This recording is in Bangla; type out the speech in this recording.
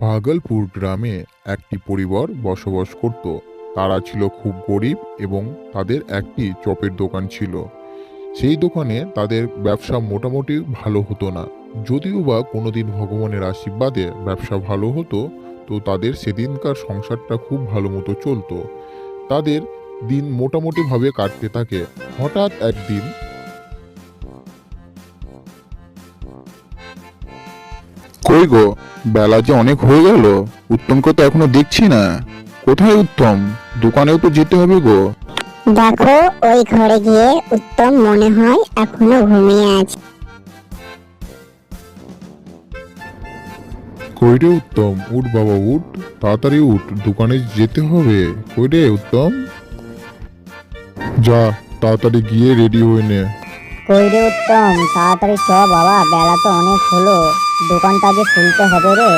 ভাগলপুর গ্রামে একটি পরিবার বসবাস করত। তারা ছিল খুব গরিব এবং তাদের একটি চপের দোকান ছিল। সেই দোকানে তাদের ব্যবসা মোটামুটি ভালো হতো না। যদিও বা কোনোদিন ভগবানের আশীর্বাদে ব্যবসা ভালো হতো, তো তাদের সেদিনকার সংসারটা খুব ভালো মতো চলতো। তাদের দিন মোটামুটিভাবে কাটতে থাকে। হঠাৎ একদিন কই গো, বেলা যে অনেক হয়ে গেল। উত্তমকে তো এখনো দেখছি না। কোথায় উত্তম? দোকানেও তো যেতে হবে গো। দেখো, ওই ঘরে গিয়ে উত্তম মনে হয় এখনো ঘুমিয়ে আছে। কই রে উত্তম, উঠ বাবা উঠ, তাড়াতাড়ি উঠ, দোকানে যেতে হবে। কই রে উত্তম, যা তাড়াতাড়ি গিয়ে রেডি হয়ে নে। কই রে উত্তম, তাড়াতাড়ি চ বাবা, বেলা তো অনেক হলো, দোকানটা যে খুলতে হবে রে।